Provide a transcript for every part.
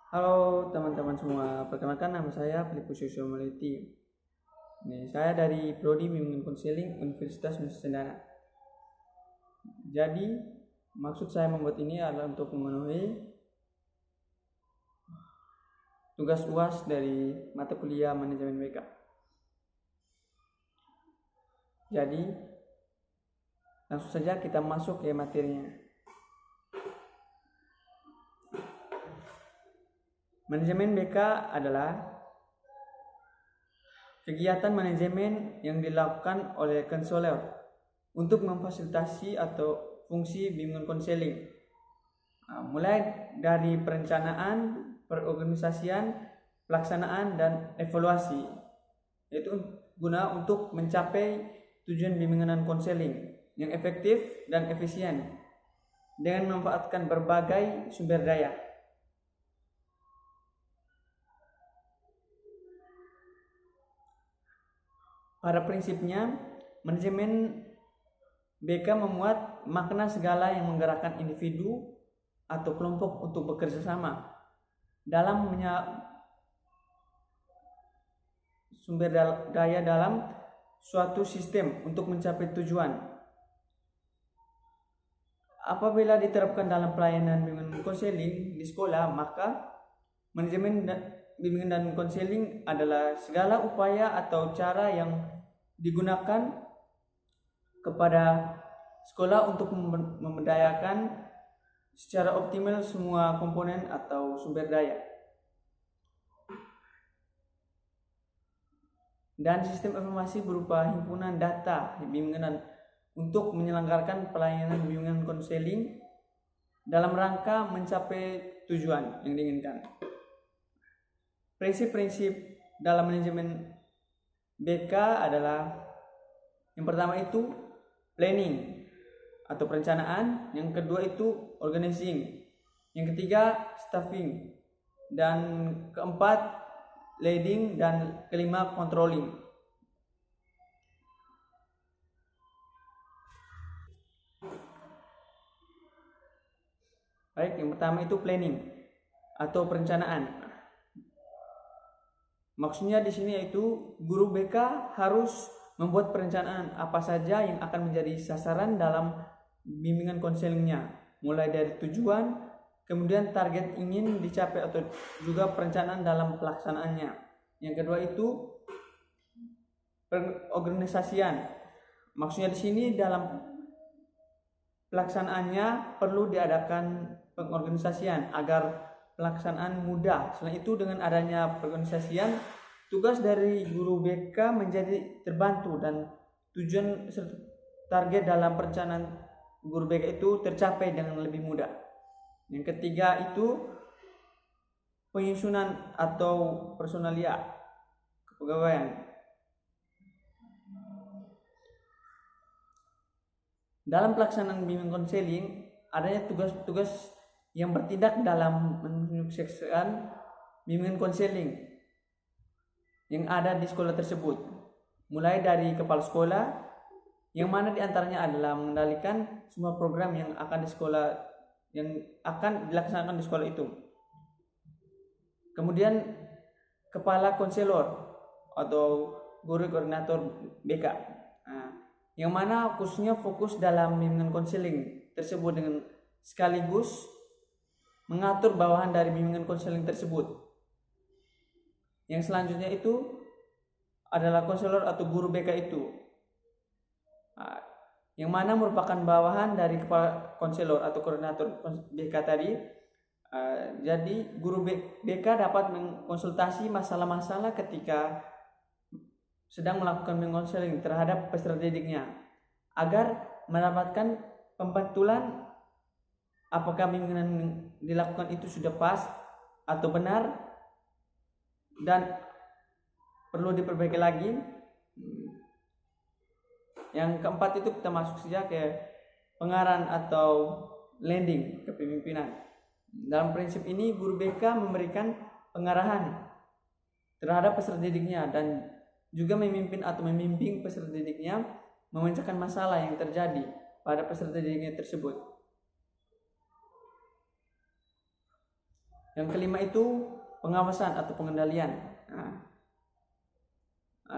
Halo teman-teman semua, perkenalkan nama saya Filipus Yusuf Meliti. Saya dari Prodi Bimbingan Konseling Universitas Nusa Tenggara. Jadi, maksud saya membuat ini adalah untuk memenuhi tugas UAS dari mata kuliah manajemen BK. Jadi, langsung saja kita masuk ke materinya. Manajemen BK adalah kegiatan manajemen yang dilakukan oleh konselor untuk memfasilitasi atau fungsi bimbingan konseling, mulai dari perencanaan, perorganisasian, pelaksanaan, dan evaluasi, yaitu guna untuk mencapai tujuan bimbingan konseling yang efektif dan efisien dengan memanfaatkan berbagai sumber daya. Pada prinsipnya, manajemen BK memuat makna segala yang menggerakkan individu atau kelompok untuk bekerja sama dalam sumber daya dalam suatu sistem untuk mencapai tujuan. Apabila diterapkan dalam pelayanan bimbingan konseling di sekolah, maka manajemen bimbingan dan konseling adalah segala upaya atau cara yang digunakan kepada sekolah untuk memberdayakan secara optimal semua komponen atau sumber daya. Dan sistem informasi berupa himpunan data bimbingan untuk menyelenggarakan pelayanan bimbingan konseling dalam rangka mencapai tujuan yang diinginkan. Prinsip-prinsip dalam manajemen BK adalah yang pertama itu planning atau perencanaan, yang kedua itu organizing, yang ketiga staffing, dan keempat leading, dan kelima controlling. Baik, yang pertama itu planning atau perencanaan. Maksudnya di sini yaitu guru BK harus membuat perencanaan apa saja yang akan menjadi sasaran dalam bimbingan konselingnya, mulai dari tujuan, kemudian target ingin dicapai atau juga perencanaan dalam pelaksanaannya. Yang kedua itu pengorganisasian. Maksudnya di sini dalam pelaksanaannya perlu diadakan pengorganisasian agar pelaksanaan mudah. Selain itu, dengan adanya pengorganisasian, tugas dari guru BK menjadi terbantu dan tujuan serta target dalam perencanaan guru BK itu tercapai dengan lebih mudah. Yang ketiga itu penyusunan atau personalia kepegawaian. Dalam pelaksanaan bimbingan konseling, adanya tugas-tugas yang bertindak dalam menyukseskan bimbingan konseling yang ada di sekolah tersebut, mulai dari kepala sekolah, yang mana diantaranya adalah mengendalikan semua program yang akan dilaksanakan di sekolah itu. Kemudian kepala konselor atau guru koordinator BK, yang mana khususnya fokus dalam bimbingan konseling tersebut dengan sekaligus mengatur bawahan dari bimbingan konseling tersebut. Yang selanjutnya itu adalah konselor atau guru BK itu, yang mana merupakan bawahan dari kepala konselor atau koordinator BK tadi. Jadi guru BK dapat mengkonsultasi masalah-masalah ketika sedang melakukan bimbingan konseling terhadap peserta didiknya, agar mendapatkan pembetulan apakah bimbingan yang dilakukan itu sudah pas atau benar dan perlu diperbaiki lagi. Yang keempat itu kita masuk saja ke pengarahan atau landing kepemimpinan. Dalam prinsip ini guru BK memberikan pengarahan terhadap peserta didiknya dan juga memimpin atau membimbing peserta didiknya memecahkan masalah yang terjadi pada peserta didiknya tersebut. Yang kelima itu pengawasan atau pengendalian.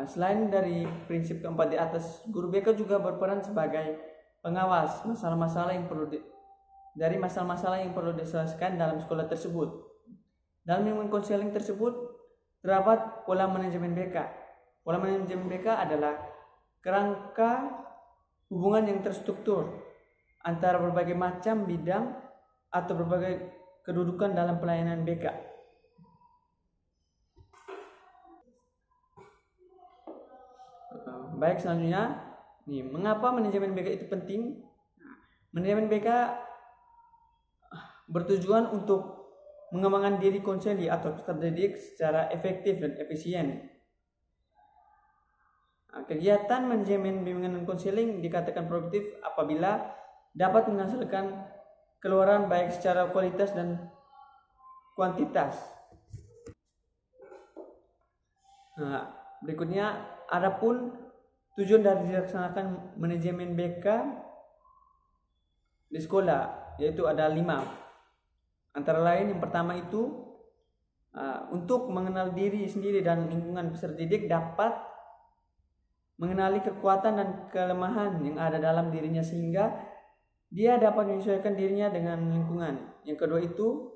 Selain dari prinsip keempat di atas, guru BK juga berperan sebagai pengawas masalah-masalah yang perlu diselesaikan dalam sekolah tersebut. Dalam lingkungan konseling tersebut terdapat pola manajemen BK. Pola manajemen BK adalah kerangka hubungan yang terstruktur antara berbagai macam bidang atau berbagai kedudukan dalam pelayanan BK. Baik, selanjutnya, mengapa manajemen BK itu penting? Manajemen BK bertujuan untuk mengembangkan diri konseli atau peserta didik secara efektif dan efisien. Kegiatan manajemen bimbingan dan konseling dikatakan produktif apabila dapat menghasilkan keluaran baik secara kualitas dan kuantitas. Berikutnya, adapun tujuan dari dilaksanakan manajemen BK di sekolah yaitu ada 5. Antara lain yang pertama itu untuk mengenal diri sendiri dan lingkungan peserta didik, dapat mengenali kekuatan dan kelemahan yang ada dalam dirinya sehingga dia dapat menyesuaikan dirinya dengan lingkungan. Yang kedua itu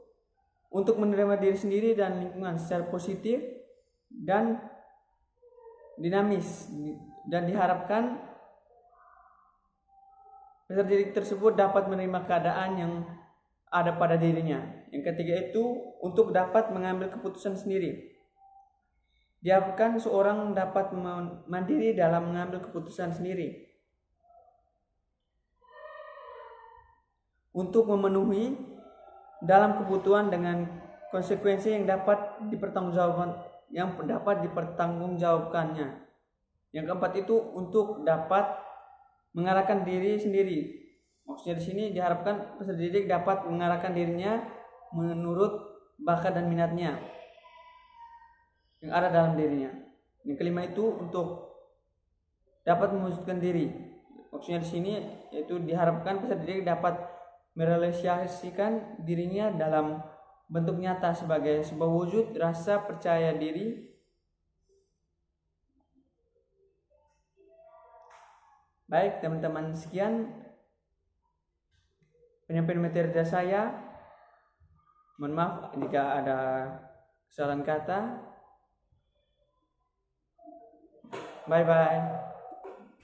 untuk menerima diri sendiri dan lingkungan secara positif dan dinamis, dan diharapkan peserta didik tersebut dapat menerima keadaan yang ada pada dirinya. Yang ketiga itu untuk dapat mengambil keputusan sendiri. Diharapkan seorang dapat mandiri dalam mengambil keputusan sendiri untuk memenuhi dalam kebutuhan dengan konsekuensi yang dapat dipertanggungjawabkannya. Yang keempat itu untuk dapat mengarahkan diri sendiri. Maksudnya di sini diharapkan peserta didik dapat mengarahkan dirinya menurut bakat dan minatnya yang ada dalam dirinya. Yang kelima itu untuk dapat mewujudkan diri. Maksudnya di sini yaitu diharapkan peserta didik dapat merealisasikan dirinya dalam bentuk nyata sebagai sebuah wujud rasa percaya diri. Baik teman-teman, sekian penyampaian materi dari saya. Mohon maaf jika ada kesalahan kata. Bye bye.